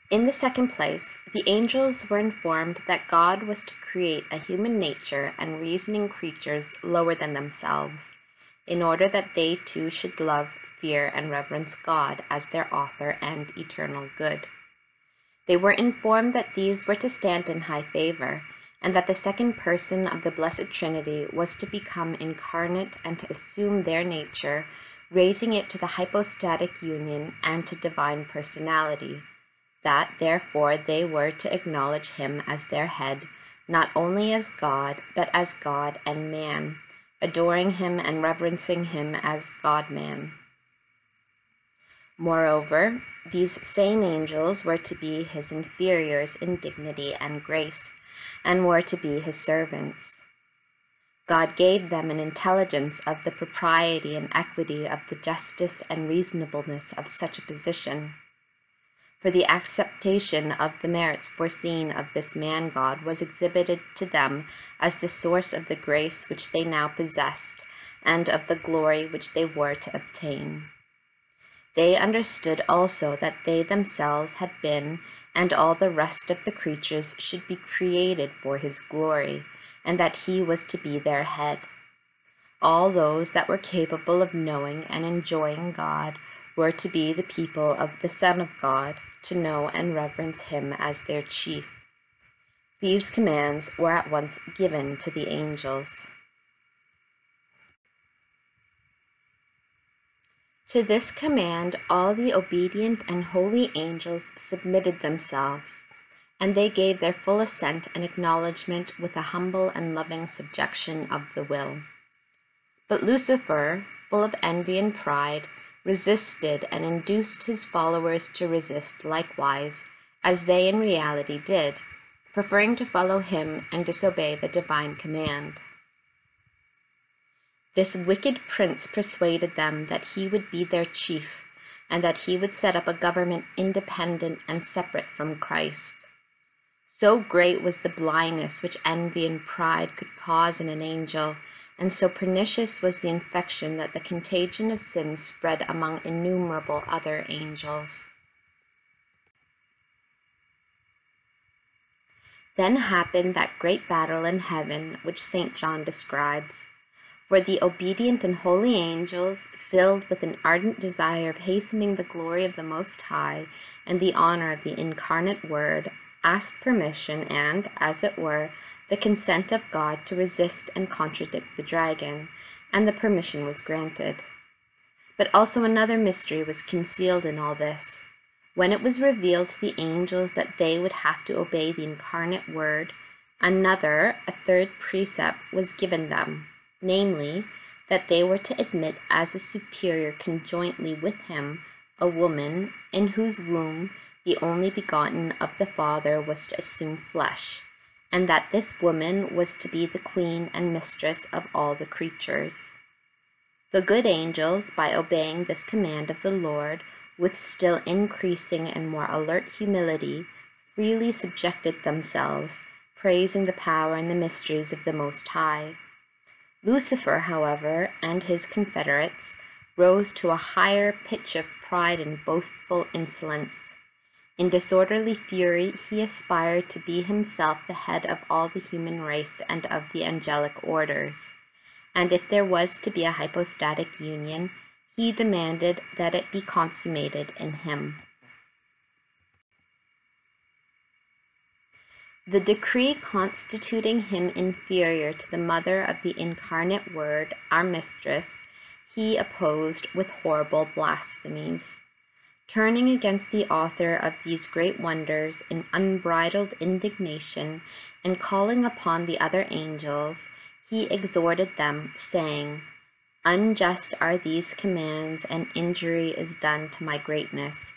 In the second place, the angels were informed that God was to create a human nature and reasoning creatures lower than themselves, in order that they too should love, fear, and reverence God as their author and eternal good. They were informed that these were to stand in high favor, and that the second person of the Blessed Trinity was to become incarnate and to assume their nature, raising it to the hypostatic union and to divine personality, that therefore they were to acknowledge him as their head, not only as God, but as God and man, adoring him and reverencing him as God-man. Moreover, these same angels were to be his inferiors in dignity and grace, and were to be his servants. God gave them an intelligence of the propriety and equity of the justice and reasonableness of such a position. For the acceptation of the merits foreseen of this man-God was exhibited to them as the source of the grace which they now possessed, and of the glory which they were to obtain. They understood also that they themselves had been, and all the rest of the creatures should be created for his glory, and that he was to be their head. All those that were capable of knowing and enjoying God were to be the people of the Son of God, to know and reverence him as their chief. These commands were at once given to the angels. To this command all the obedient and holy angels submitted themselves, and they gave their full assent and acknowledgment with a humble and loving subjection of the will. But Lucifer, full of envy and pride, resisted and induced his followers to resist likewise, as they in reality did, preferring to follow him and disobey the divine command. This wicked prince persuaded them that he would be their chief, and that he would set up a government independent and separate from Christ. So great was the blindness which envy and pride could cause in an angel, and so pernicious was the infection that the contagion of sin spread among innumerable other angels. Then happened that great battle in heaven which St. John describes. For the obedient and holy angels, filled with an ardent desire of hastening the glory of the Most High and the honor of the incarnate Word, asked permission and, as it were, the consent of God to resist and contradict the dragon, and the permission was granted. But also another mystery was concealed in all this. When it was revealed to the angels that they would have to obey the incarnate Word, a third precept was given them, namely, that they were to admit as a superior conjointly with him a woman in whose womb the only begotten of the Father was to assume flesh, and that this woman was to be the queen and mistress of all the creatures. The good angels, by obeying this command of the Lord, with still increasing and more alert humility, freely subjected themselves, praising the power and the mysteries of the Most High. Lucifer, however, and his confederates rose to a higher pitch of pride and boastful insolence. In disorderly fury, he aspired to be himself the head of all the human race and of the angelic orders. And if there was to be a hypostatic union, he demanded that it be consummated in him. The decree constituting him inferior to the mother of the incarnate Word, our mistress, he opposed with horrible blasphemies. Turning against the author of these great wonders in unbridled indignation, and calling upon the other angels, he exhorted them, saying, "Unjust are these commands, and injury is done to my greatness.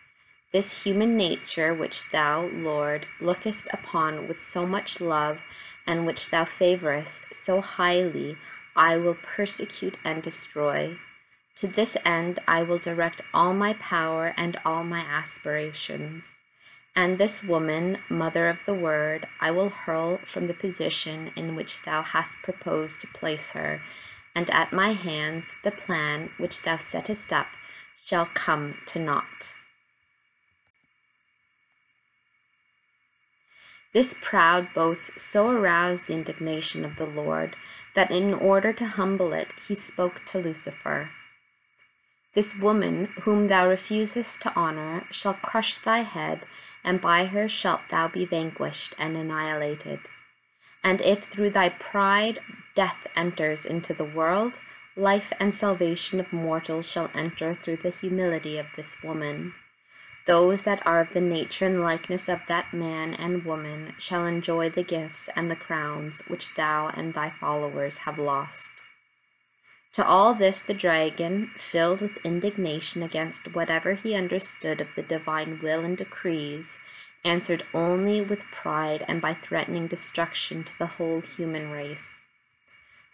This human nature which thou, Lord, lookest upon with so much love, and which thou favorest so highly, I will persecute and destroy. To this end I will direct all my power and all my aspirations. And this woman, mother of the Word, I will hurl from the position in which thou hast proposed to place her, and at my hands the plan which thou settest up shall come to naught." This proud boast so aroused the indignation of the Lord that in order to humble it, he spoke to Lucifer. This woman, whom thou refusest to honor, shall crush thy head, and by her shalt thou be vanquished and annihilated. And if through thy pride death enters into the world, life and salvation of mortals shall enter through the humility of this woman. Those that are of the nature and likeness of that man and woman shall enjoy the gifts and the crowns which thou and thy followers have lost. To all this the dragon, filled with indignation against whatever he understood of the divine will and decrees, answered only with pride and by threatening destruction to the whole human race.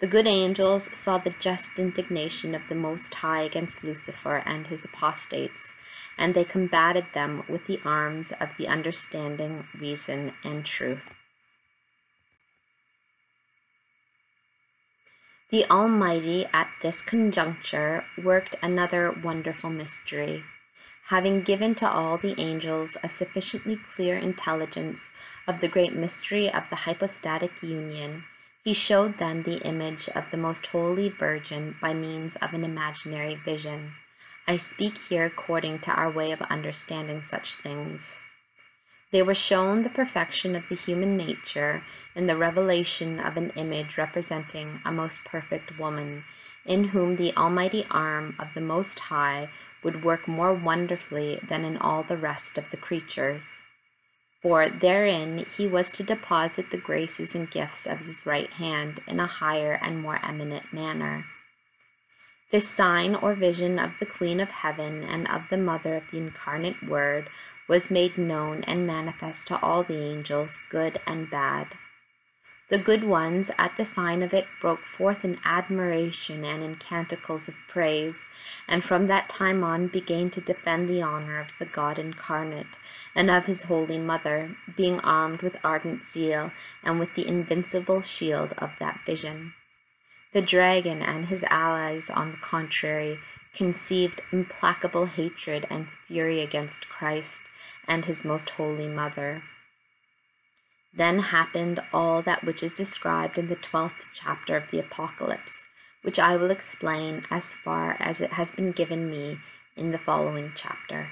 The good angels saw the just indignation of the Most High against Lucifer and his apostates, and they combated them with the arms of the understanding, reason, and truth. The Almighty at this conjuncture worked another wonderful mystery. Having given to all the angels a sufficiently clear intelligence of the great mystery of the hypostatic union, he showed them the image of the Most Holy Virgin by means of an imaginary vision. I speak here according to our way of understanding such things. They were shown the perfection of the human nature in the revelation of an image representing a most perfect woman, in whom the almighty arm of the Most High would work more wonderfully than in all the rest of the creatures. For therein he was to deposit the graces and gifts of his right hand in a higher and more eminent manner. This sign or vision of the Queen of Heaven and of the Mother of the Incarnate Word was made known and manifest to all the angels, good and bad. The good ones at the sign of it broke forth in admiration and in canticles of praise, and from that time on began to defend the honor of the God incarnate and of his Holy Mother, being armed with ardent zeal and with the invincible shield of that vision. The dragon and his allies, on the contrary, conceived implacable hatred and fury against Christ and his most holy Mother. Then happened all that which is described in the 12th chapter of the Apocalypse, which I will explain as far as it has been given me in the following chapter.